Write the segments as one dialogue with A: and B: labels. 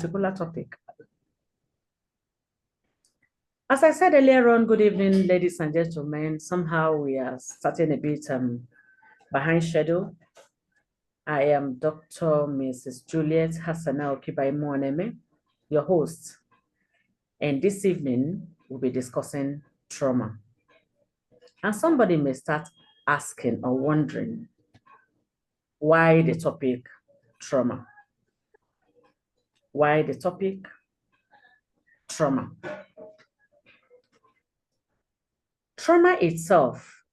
A: particular topic. As I said earlier on, good evening, ladies and gentlemen. Somehow we are starting a bit behind schedule. I am Dr. Mrs. Juliet Hassana Okibai-Muoneme, your host. And this evening, we'll be discussing trauma. And somebody may start asking or wondering why the topic trauma? Why the topic trauma? Trauma itself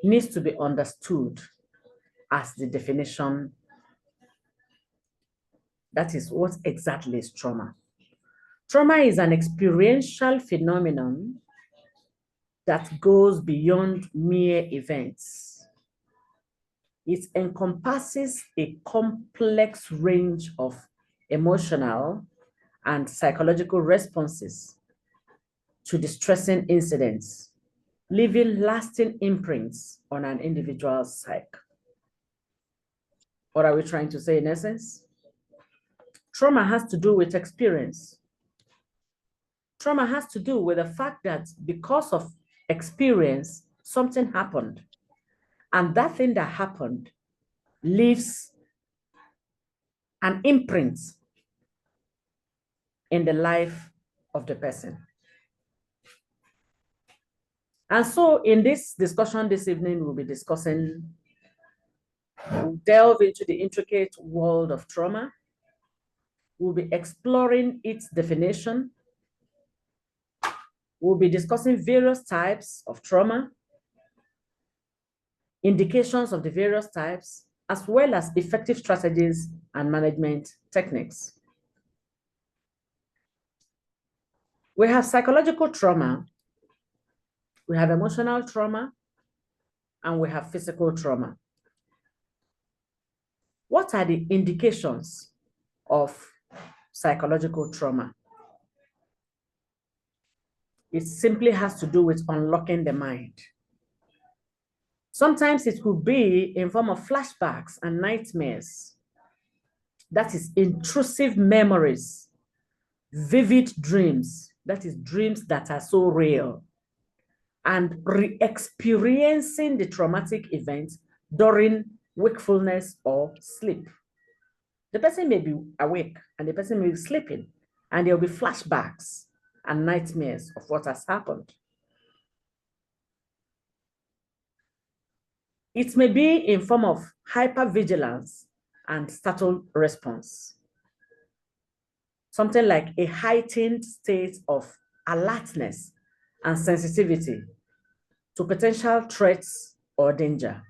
A: needs to be understood as the definition. That is, what exactly is trauma? Trauma is an experiential phenomenon that goes beyond mere events. It encompasses a complex range of emotional and psychological responses to distressing incidents, leaving lasting imprints on an individual's psyche. What are we trying to say in essence? Trauma has to do with experience. Trauma has to do with the fact that because of experience, something happened. And that thing that happened leaves an imprint in the life of the person. And so in this discussion this evening, we'll delve into the intricate world of trauma. We'll be exploring its definition. We'll be discussing various types of trauma, indications of the various types, as well as effective strategies and management techniques. We have psychological trauma, we have emotional trauma, and we have physical trauma. What are the indications of psychological trauma? It simply has to do with unlocking the mind. Sometimes it could be in form of flashbacks and nightmares. That is intrusive memories, vivid dreams, that is dreams that are so real, and re-experiencing the traumatic event during wakefulness or sleep. The person may be awake and the person may be sleeping, and there will be flashbacks and nightmares of what has happened. It may be in form of hypervigilance and startle response. Something like a heightened state of alertness and sensitivity to potential threats or danger,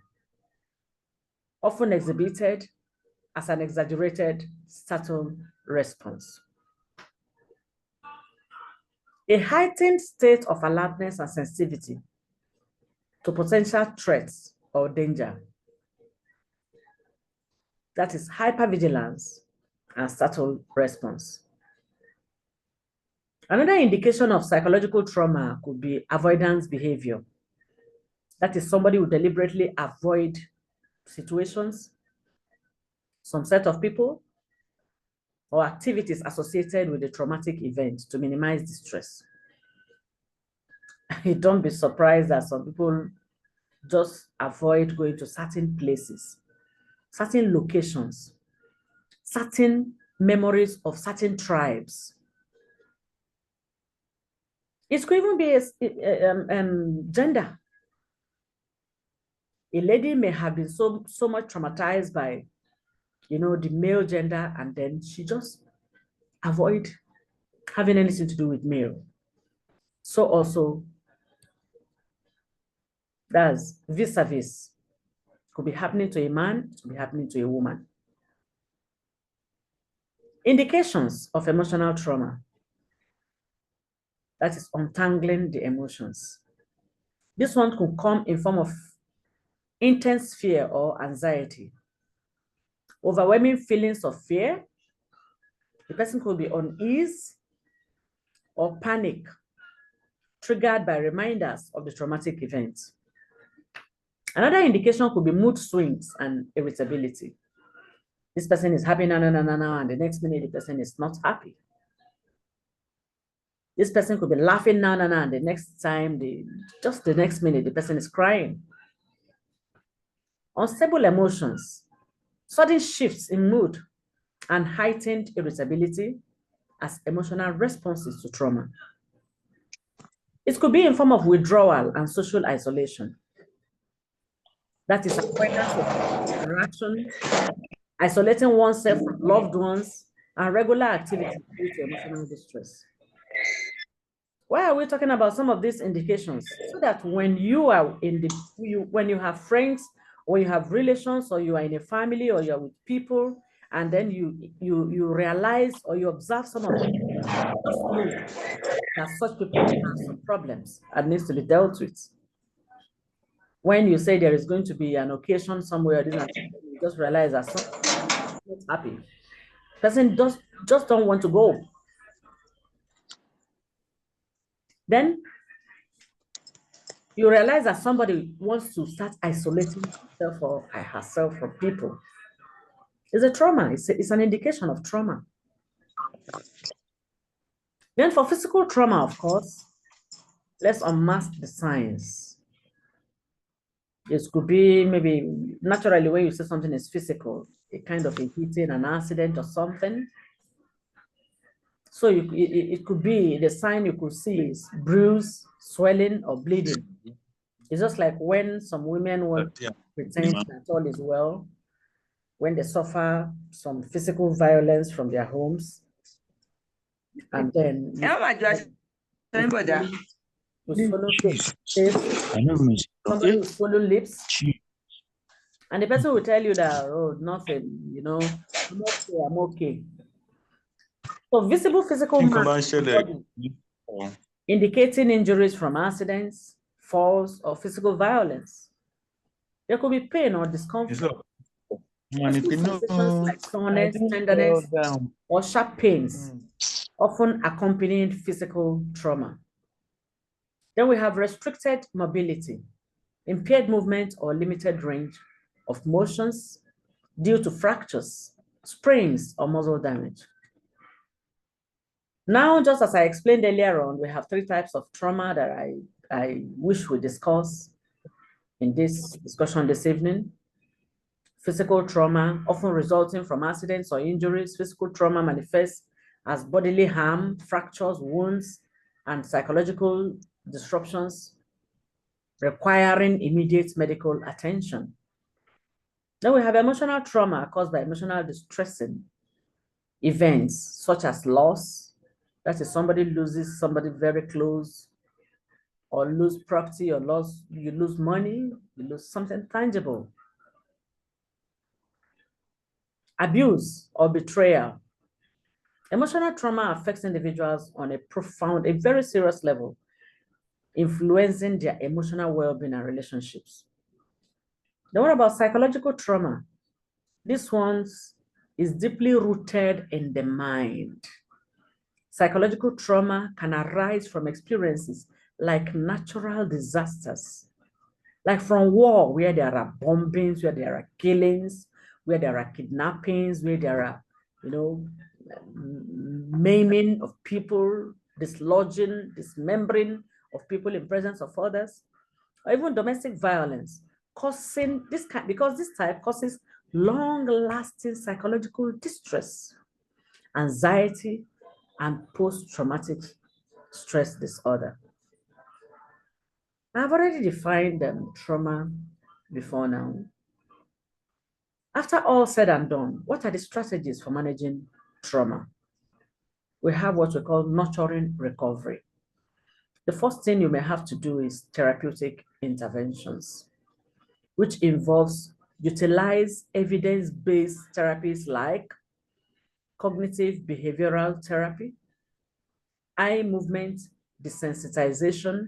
A: often exhibited as an exaggerated startle response. A heightened state of alertness and sensitivity to potential threats or danger. That is hypervigilance and startle response. Another indication of psychological trauma could be avoidance behavior. That is, somebody who deliberately avoid situations, some set of people, or activities associated with a traumatic event to minimize distress. Don't be surprised that some people just avoid going to certain places, certain locations, certain memories of certain tribes. It could even be gender. A lady may have been so much traumatized by, the male gender, and then she just avoid having anything to do with male. So also, that's vis-a-vis. Could be happening to a man, could be happening to a woman. Indications of emotional trauma. That is untangling the emotions. This one could come in form of intense fear or anxiety, overwhelming feelings of fear. The person could be unease or panic, triggered by reminders of the traumatic event. Another indication could be mood swings and irritability. This person is happy now, and the next minute the person is not happy. This person could be laughing now, and the next time, just the next minute, the person is crying. Unstable emotions, sudden shifts in mood, and heightened irritability as emotional responses to trauma. It could be in form of withdrawal and social isolation. That is avoidance of interaction, isolating oneself from loved ones, and regular activity due to emotional distress. Why are we talking about some of these indications? So that when you are when you have friends, or you have relations, or you are in a family, or you're with people, and then you realize or you observe some of them, just know that such people have some problems and needs to be dealt with. When you say there is going to be an occasion somewhere, you just realize that someone is not happy. Person just don't want to go. Then you realize that somebody wants to start isolating himself or herself from people. It's a trauma. It's an indication of trauma. Then for physical trauma, of course, let's unmask the signs. It could be maybe naturally when you say something is physical, a kind of a hitting, an accident or something. So it could be the sign you could see is bruise, swelling, or bleeding. It's just like when some women want to pretend that all is well, when they suffer some physical violence from their homes, and then you swallow face, somebody will swallow lips, and the person will tell you that, oh, nothing, I'm okay, I'm okay. So visible physical marks indicating injuries from accidents, falls, or physical violence. There could be pain or discomfort. Sensations like soreness, tenderness, or sharp pains, often accompanying physical trauma. Then we have restricted mobility, impaired movement or limited range of motions due to fractures, sprains, or muscle damage. Now, just as I explained earlier on, we have 3 types of trauma that I wish we discuss in this discussion this evening. Physical trauma, often resulting from accidents or injuries. Physical trauma manifests as bodily harm, fractures, wounds, and psychological disruptions requiring immediate medical attention. Then we have emotional trauma caused by emotional distressing events such as loss. That is, somebody loses somebody very close, or lose property, or you lose money, you lose something tangible. Abuse or betrayal. Emotional trauma affects individuals on a very serious level, influencing their emotional well-being and relationships. Then what about psychological trauma? This one is deeply rooted in the mind. Psychological trauma can arise from experiences like natural disasters, like from war, where there are bombings, where there are killings, where there are kidnappings, where there are, maiming of people, dislodging, dismembering of people in presence of others, or even domestic violence, because this type causes long-lasting psychological distress, anxiety, and post-traumatic stress disorder. I've already defined trauma before now. After all said and done, what are the strategies for managing trauma? We have what we call nurturing recovery. The first thing you may have to do is therapeutic interventions, which involves utilize evidence-based therapies like cognitive behavioral therapy, eye movement desensitization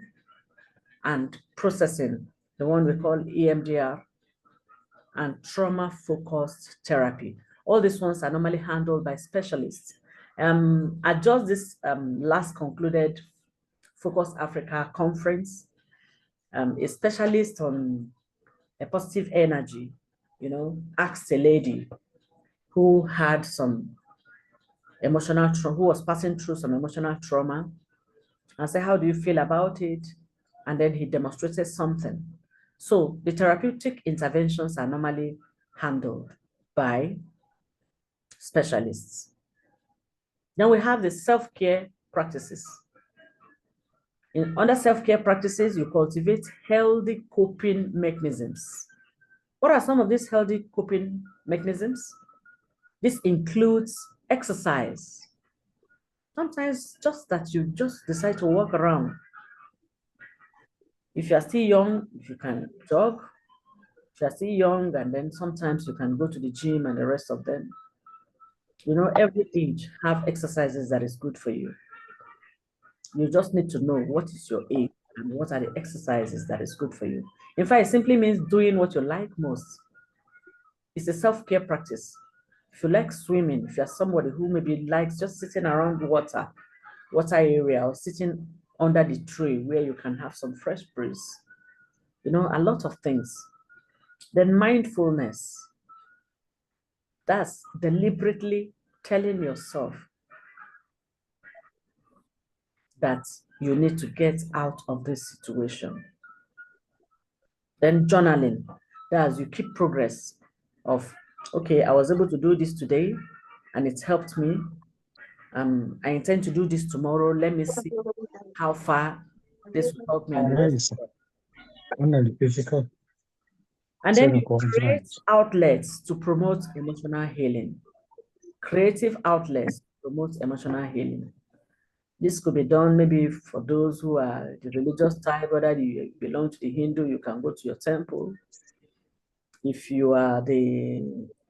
A: and processing, the one we call EMDR, and trauma-focused therapy. All these ones are normally handled by specialists. At just this last concluded Focus Africa conference, a specialist on a positive energy, asked a lady, who had some emotional trauma, who was passing through some emotional trauma, and say, how do you feel about it? And then he demonstrated something. So the therapeutic interventions are normally handled by specialists. Then we have the self-care practices. Under self-care practices, you cultivate healthy coping mechanisms. What are some of these healthy coping mechanisms? This includes exercise. Sometimes just that you just decide to walk around. If you are still young, if you can jog. If you are still young, and then sometimes you can go to the gym and the rest of them. You know, every age have exercises that is good for you. You just need to know what is your age and what are the exercises that is good for you. In fact, it simply means doing what you like most. It's a self-care practice. If you like swimming, if you're somebody who maybe likes just sitting around water area, or sitting under the tree where you can have some fresh breeze, you know, a lot of things. Then mindfulness, that's deliberately telling yourself that you need to get out of this situation. Then journaling, that's you keep progress of, okay, I was able to do this today and it's helped me. I intend to do this tomorrow. Let me see how far this will help me in the
B: É
A: rest
B: isso.
A: of it.
B: Quando ele fica
A: And then
B: sendo
A: you create
B: confiante.
A: outlets to promote emotional healing. Creative outlets to promote emotional healing. This could be done maybe for those who are the religious type, whether you belong to the Hindu, you can go to your temple. If you are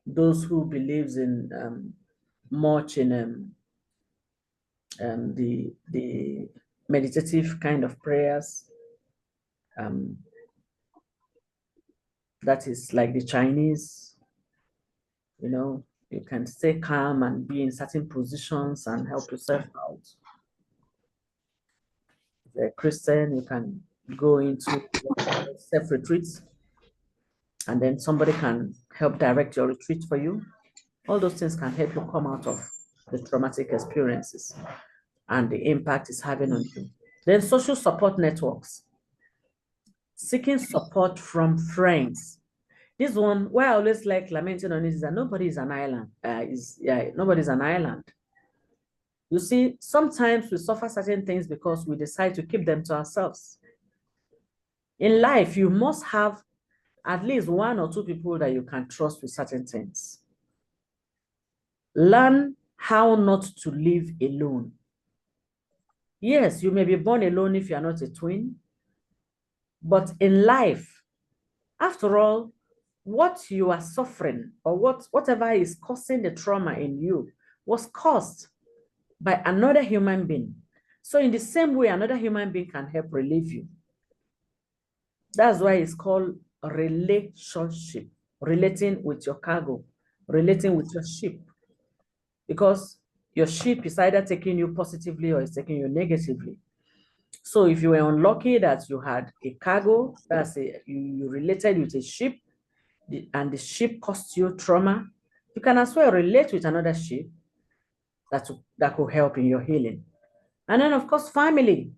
A: those who believes in much in the meditative kind of prayers, um, that is like the Chinese, you know, you can stay calm and be in certain positions and help yourself out. If you're a Christian, you can go into self-retreats, and then somebody can help direct your retreat for you. All those things can help you come out of the traumatic experiences and the impact it's having on you. Then social support networks. Seeking support from friends. This one, why I always like lamenting on it is that nobody is an island. Nobody's an island. You see, sometimes we suffer certain things because we decide to keep them to ourselves. In life, you must have at least one or two people that you can trust with certain things. Learn how not to live alone. Yes, you may be born alone if you're not a twin, but in life, after all, what you are suffering or whatever is causing the trauma in you was caused by another human being. So in the same way, another human being can help relieve you. That's why it's called a relationship, relating with your cargo, relating with your ship. Because your ship is either taking you positively or it's taking you negatively. So if you were unlucky that you had a cargo, you related with a ship, and the ship caused you trauma, you can as well relate with another ship that could help in your healing. And then, of course, family.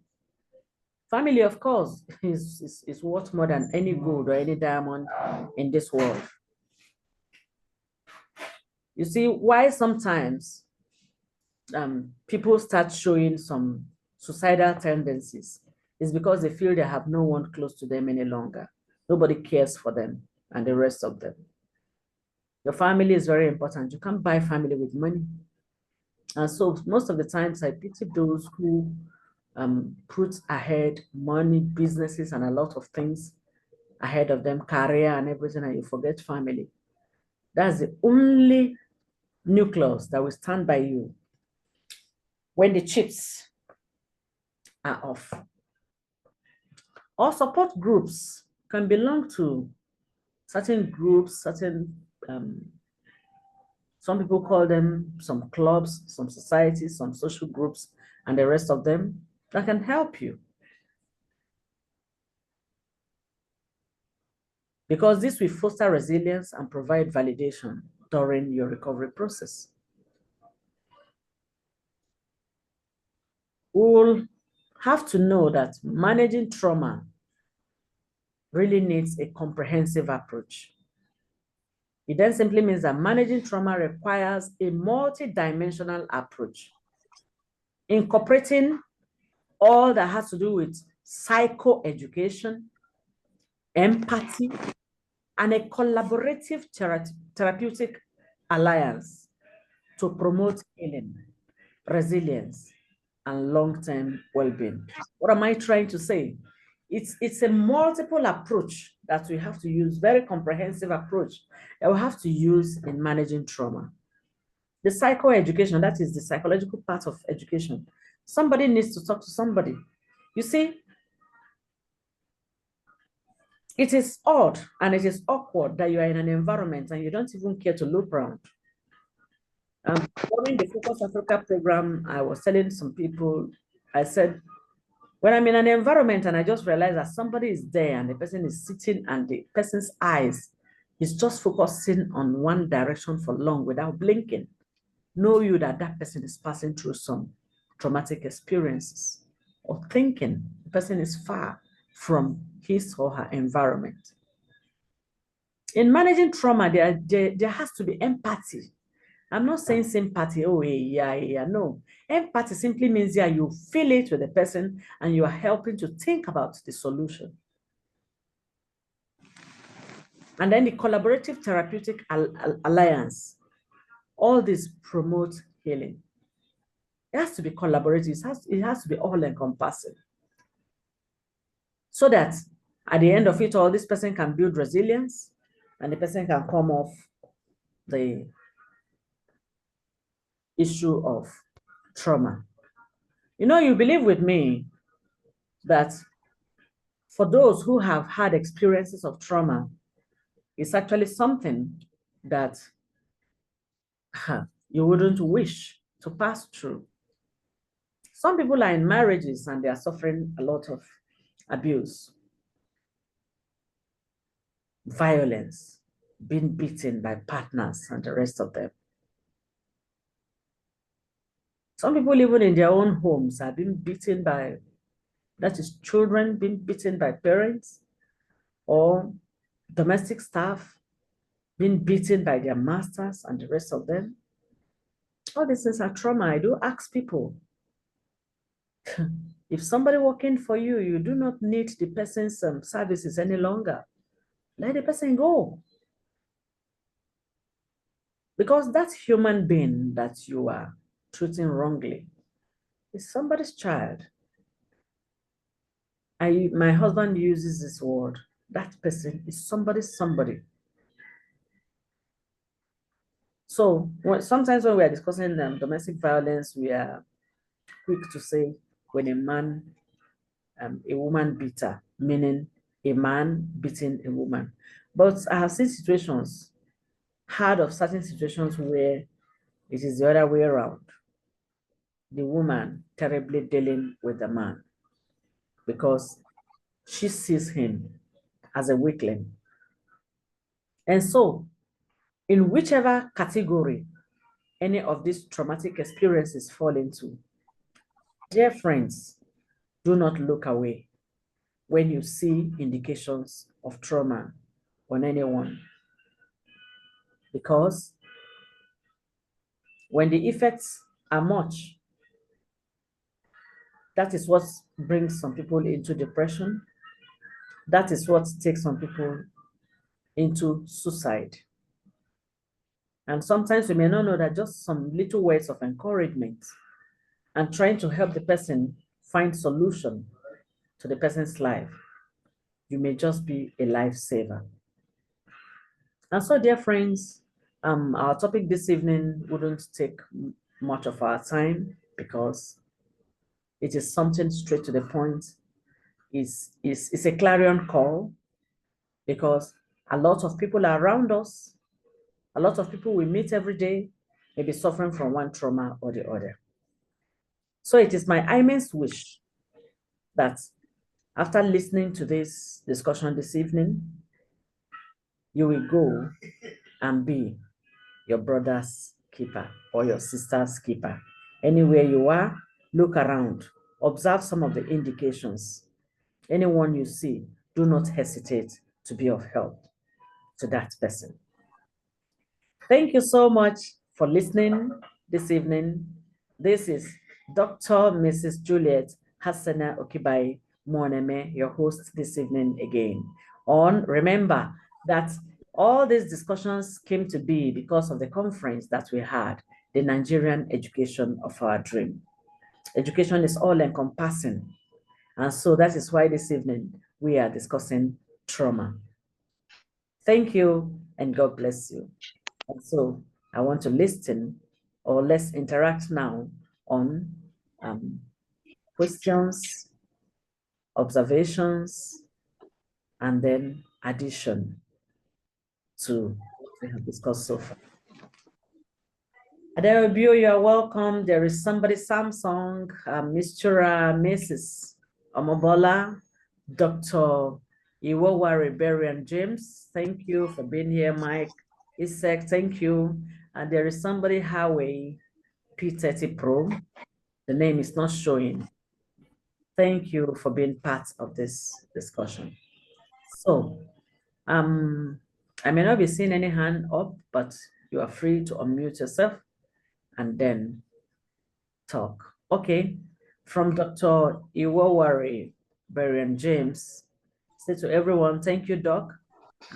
A: Family, of course, is worth more than any gold or any diamond in this world. You see, why sometimes people start showing some suicidal tendencies is because they feel they have no one close to them any longer. Nobody cares for them and the rest of them. Your family is very important. You can't buy family with money. And so most of the times I pity those who put ahead money, businesses, and a lot of things ahead of them, career and everything, and you forget family. That's the only nucleus that will stand by you when the chips are off. Or support groups can belong to certain groups, some people call them some clubs, some societies, some social groups, and the rest of them that can help you. Because this will foster resilience and provide validation. during your recovery process. We'll have to know that managing trauma really needs a comprehensive approach. It then simply means that managing trauma requires a multi-dimensional approach, incorporating all that has to do with psychoeducation, empathy, and a collaborative therapeutic alliance to promote healing, resilience, and long-term well-being. What am I trying to say? It's a multiple approach that we have to use, very comprehensive approach that we have to use in managing trauma. The psychoeducation, that is the psychological part of education. Somebody needs to talk to somebody. You see, it is odd and it is awkward that you are in an environment and you don't even care to look around. During the Focus Africa program, I was telling some people, I said, when I'm in an environment and I just realize that somebody is there and the person is sitting and the person's eyes is just focusing on one direction for long without blinking, know you that that person is passing through some traumatic experiences, or thinking the person is far from his or her environment. In managing trauma, there has to be empathy. I'm not saying sympathy, oh, yeah, no. Empathy simply means, yeah, you feel it with the person and you are helping to think about the solution. And then the collaborative therapeutic alliance, all this promotes healing. It has to be collaborative, it has to be all-encompassing. So that at the end of it all, this person can build resilience and the person can come off the issue of trauma. You know, you believe with me that for those who have had experiences of trauma, it's actually something that you wouldn't wish to pass through. Some people are in marriages and they are suffering a lot of abuse, violence, being beaten by partners and the rest of them. Some people even in their own homes are being beaten by, that is, children being beaten by parents, or domestic staff being beaten by their masters and the rest of them. All these things are trauma. I do ask people, if somebody working for you, you do not need the person's services any longer, let the person go. Because that human being that you are treating wrongly is somebody's child. My husband uses this word, that person is somebody's somebody. So sometimes when we are discussing domestic violence, we are quick to say when a woman beater, meaning a man beating a woman. But I have seen situations, heard of certain situations where it is the other way around. The woman terribly dealing with the man because she sees him as a weakling. And so, in whichever category any of these traumatic experiences fall into, dear friends, do not look away when you see indications of trauma on anyone. Because when the effects are much, that is what brings some people into depression. That is what takes some people into suicide. And sometimes we may not know that just some little words of encouragement and trying to help the person find solution to the person's life, you may just be a lifesaver. And so, dear friends, our topic this evening wouldn't take much of our time because it is something straight to the point. It's a clarion call because a lot of people are around us, a lot of people we meet every day may be suffering from one trauma or the other. So it is my immense wish that after listening to this discussion this evening, you will go and be your brother's keeper or your sister's keeper. Anywhere you are, look around, observe some of the indications. Anyone you see, do not hesitate to be of help to that person. Thank you so much for listening this evening. This is Dr. Mrs. Juliet Hassana Okibai Moneme, your host this evening again. Remember that all these discussions came to be because of the conference that we had, the Nigerian Education of Our Dream. Education is all encompassing. And so that is why this evening we are discussing trauma. Thank you and God bless you. And so I want to listen, or let's interact now on questions, observations, and then addition to what we have discussed so far. Adeobio, you are welcome. There is somebody, Samsung, Mrs. Omobola, Dr. Iwowari Berian James. Thank you for being here, Mike. Isaac, thank you. And there is somebody, Howie P30 Pro. The name is not showing. Thank you for being part of this discussion. So, I may not be seeing any hand up, but you are free to unmute yourself and then talk. Okay, from Dr. Iwowari Berian James. Say to everyone, thank you, Doc.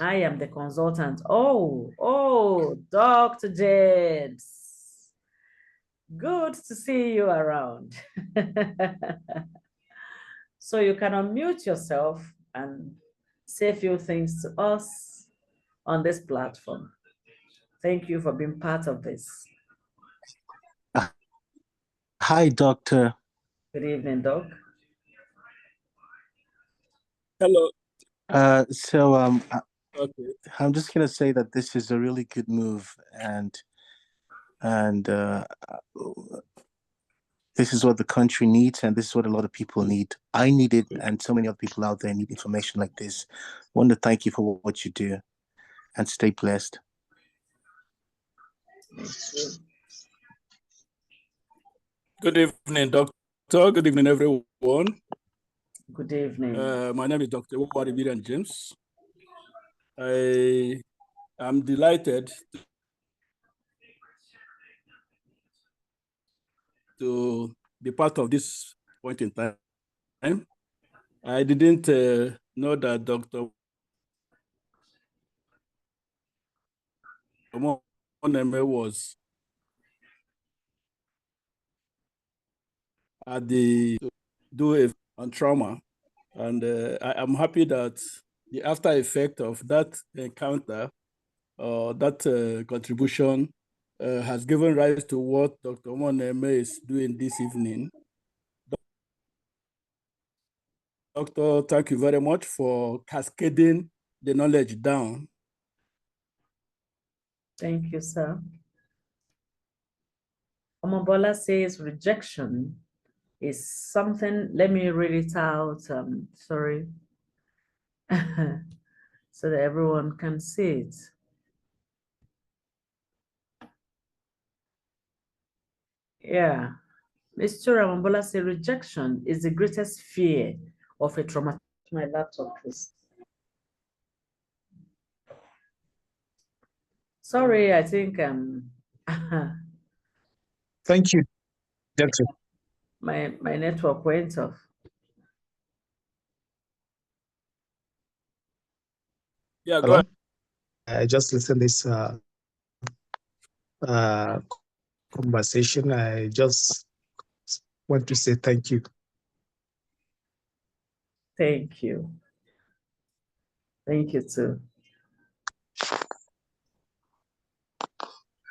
A: I am the consultant. Oh, Dr. James. Good to see you around. So you can unmute yourself and say a few things to us on this platform. Thank you for being part of this.
C: Hi, Doctor.
A: Good evening, Doc.
D: Hello.
C: Okay. I'm just gonna say that this is a really good move, and this is what the country needs, and this is what a lot of people need. I need it, and so many other people out there need information like this. I want to thank you for what you do, and stay blessed.
A: Thank you.
D: Good evening, Doctor. Good evening, everyone.
A: Good evening.
D: My name is Dr. Waribiran James. I am delighted to be part of this point in time. I didn't know that Dr. Omoneme was at the do on trauma, and I am happy that the after effect of that encounter or that contribution has given rise to what Dr. Omoneme is doing this evening. Doctor, thank you very much for cascading the knowledge down.
A: Thank you, sir. Omobola says rejection is something, let me read it out, sorry, so that everyone can see it. Yeah, Mr. Omobola says rejection is the greatest fear of a traumatized. My laptop, please. Sorry, I think
B: Thank you, Doctor.
A: my network went off.
D: Yeah, go
B: Hello?
D: ahead.
B: I just listened this conversation. I just want to say thank you.
A: Thank you. Thank you too.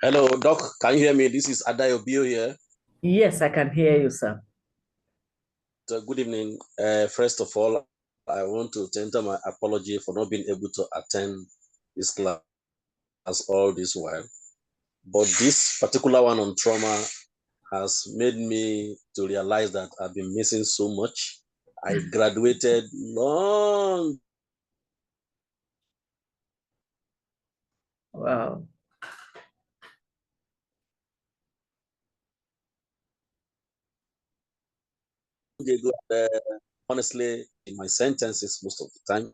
E: Hello, Doc. Can you hear me? This is Adayobio here.
A: Yes, I can hear you, sir.
E: So good evening. First of all, I want to tender my apology for not being able to attend this class all this while. But this particular one on trauma has made me to realize that I've been missing so much. I graduated long.
A: Wow.
E: honestly, in my sentences most of the time.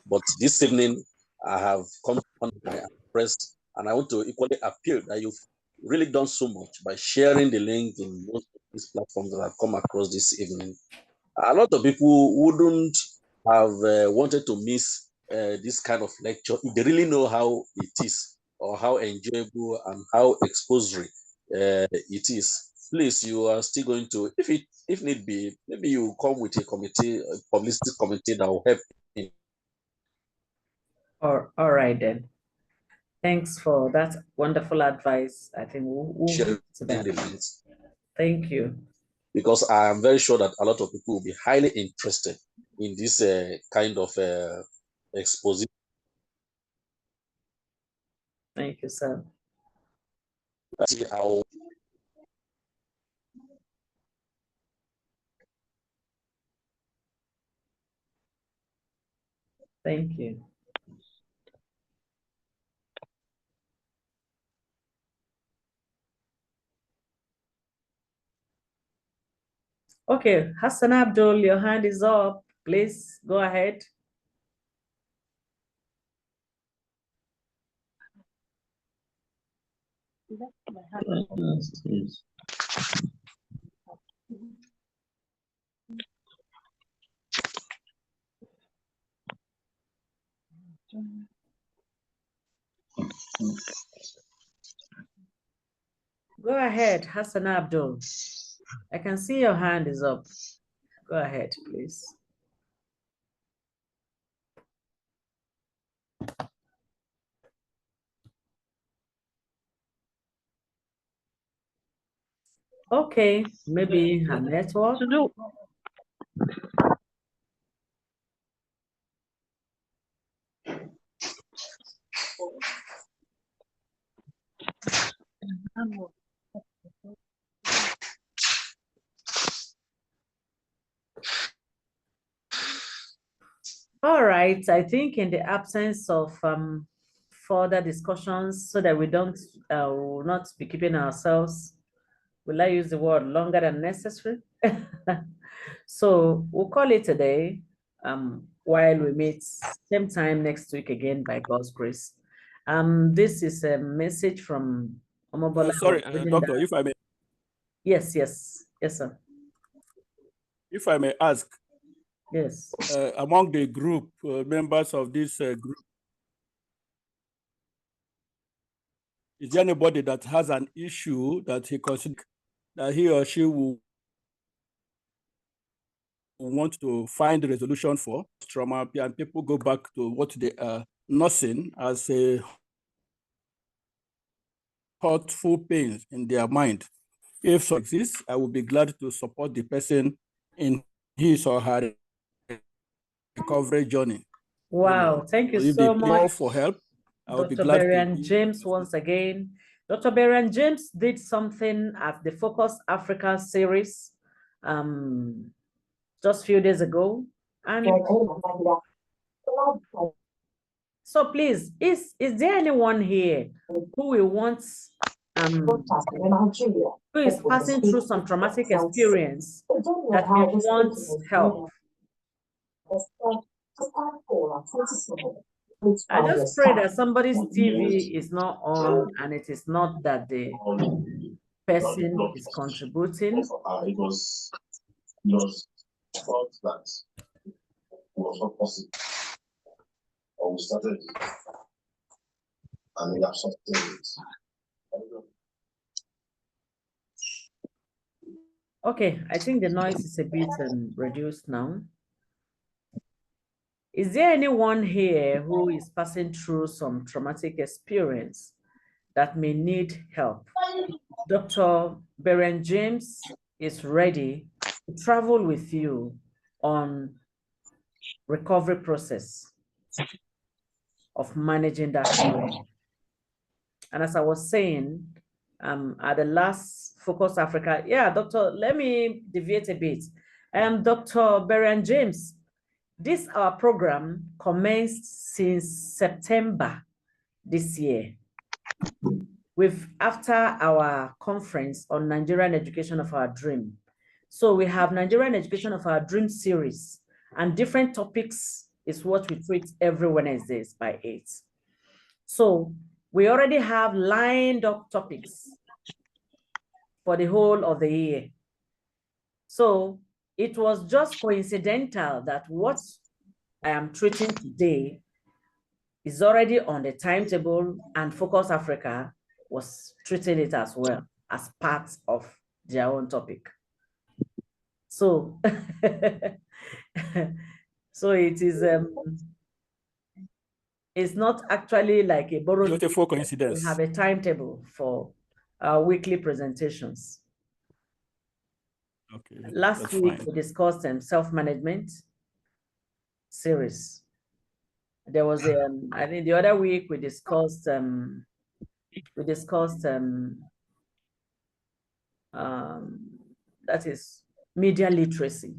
E: But this evening, I have come on my press, and I want to equally appeal that you've really done so much by sharing the link in most of these platforms that I've come across this evening. A lot of people wouldn't have wanted to miss this kind of lecture if they really know how it is, or how enjoyable and how expository it is. Please, you are still going to, if need be, maybe you come with a committee, a publicity committee that will help.
A: All right then. Thanks for that wonderful advice. I think we'll
E: Sharing
A: to that.
E: the links.
A: Thank you.
E: Because I am very sure that a lot of people will be highly interested in this kind of exposition.
A: Thank you, sir.
E: See how
A: Thank you. Okay, Hassan Abdul, your hand is up. Please go ahead. Go ahead, Hassan Abdul. I can see your hand is up. Go ahead, please. Okay, maybe her network. All right, I think in the absence of further discussions, so that we don't will not be keeping ourselves, will I use the word longer than necessary? So we'll call it a day while we meet same time next week again by God's grace. This is a message from Omobola.
D: Sorry, Doctor, if I may.
A: Yes, sir.
D: If I may ask.
A: Yes.
D: Among the group members of this group, is there anybody that has an issue that he considers that he or she will want to find a resolution for trauma, and people go back to what they are nursing as a thoughtful pain in their mind? If so exists, I will be glad to support the person in his or her recovery journey.
A: Wow, thank you so much
D: for help. I will be
A: Dr.
D: glad
A: Berian
D: to.
A: James once again. Dr. Berian James did something at the Focus Africa series just a few days ago. And so please, is there anyone here who will want who is passing through some traumatic experience that may want help? I just pray that somebody's TV is not on and it is not that the person is contributing.
F: It was thought that it was not possible. Or we started and we have sustained it.
A: Okay, I think the noise is a bit reduced now. Is there anyone here who is passing through some traumatic experience that may need help? Dr. Beren James is ready to travel with you on recovery process of managing that feeling. And as I was saying, at the last Focus Africa, yeah, Doctor, let me deviate a bit. Dr. Beren James, this our program commenced since September this year. after our conference on Nigerian Education of Our Dream. So we have Nigerian Education of Our Dream series, and different topics is what we treat every Wednesdays by 8. So we already have lined up topics for the whole of the year. So it was just coincidental that what I am treating today is already on the timetable, and Focus Africa was treating it as well as part of their own topic. So, so it is, it's not actually like a borrowed.
D: Beautiful coincidence.
A: We have a timetable for our weekly presentations.
D: Okay.
A: Last week we discussed self-management series. There was I think the other week we discussed that is media literacy.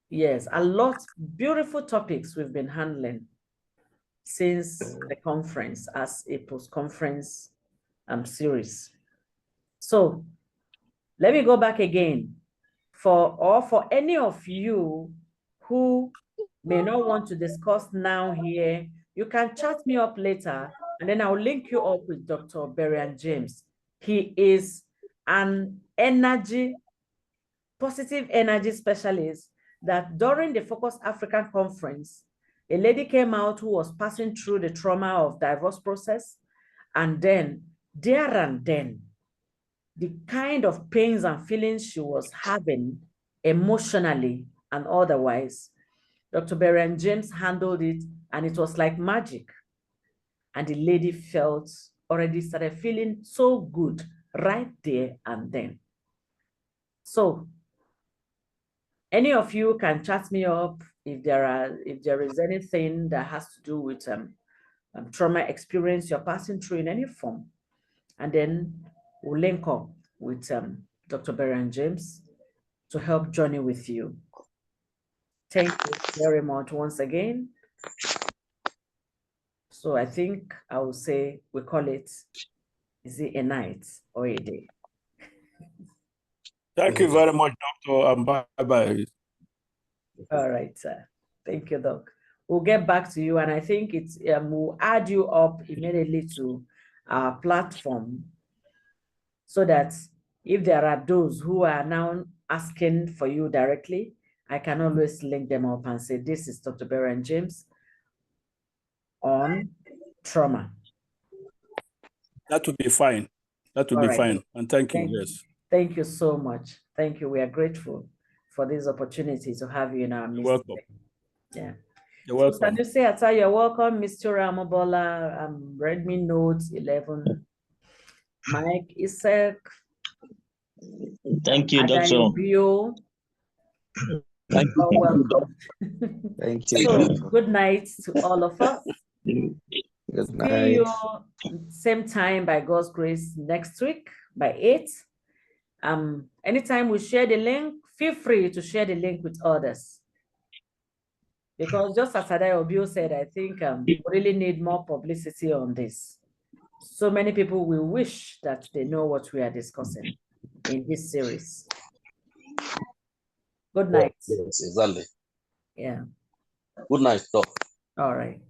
A: Yes, a lot beautiful topics we've been handling since the conference as a post-conference series. So let me go back again for any of you who may not want to discuss now here, you can chat me up later and then I'll link you up with Dr. Berian James. He is an positive energy specialist that during the Focus African Conference, a lady came out who was passing through the trauma of divorce process, and then there and then, the kind of pains and feelings she was having emotionally and otherwise, Dr. Berian James handled it, and it was like magic. And the lady already started feeling so good right there and then. So any of you can chat me up if there is anything that has to do with trauma experience you're passing through in any form, and then we'll link up with Dr. Berian James to help journey with you. Thank you very much once again. So I think I will say we call it, is it a night or a day?
D: Thank you very much, Doctor, and bye-bye.
A: All right, sir. Thank you, Doc. We'll get back to you, and I think we'll add you up immediately to our platform so that if there are those who are now asking for you directly, I can always link them up and say, this is Dr. Berian James on trauma.
D: That would be fine. That would be fine. And thank you. Yes.
A: Thank you so much. Thank you. We are grateful for this opportunity to have you in our midst.
D: You're welcome.
A: Yeah.
D: You're welcome.
A: You're welcome, Mr. Ramobola, Redmi Note 11. Mike Isaac.
G: Thank you, Doctor.
A: Thank you. Welcome.
B: Thank you.
A: So, good night to all of us.
B: Good night.
A: See you same time by God's grace next week by 8. Anytime we share the link, feel free to share the link with others. Because just as Adai Obio said, I think we really need more publicity on this. So many people will wish that they know what we are discussing in this series. Good night.
E: Yes, exactly.
A: Yeah.
E: Good night, Doc.
A: All right.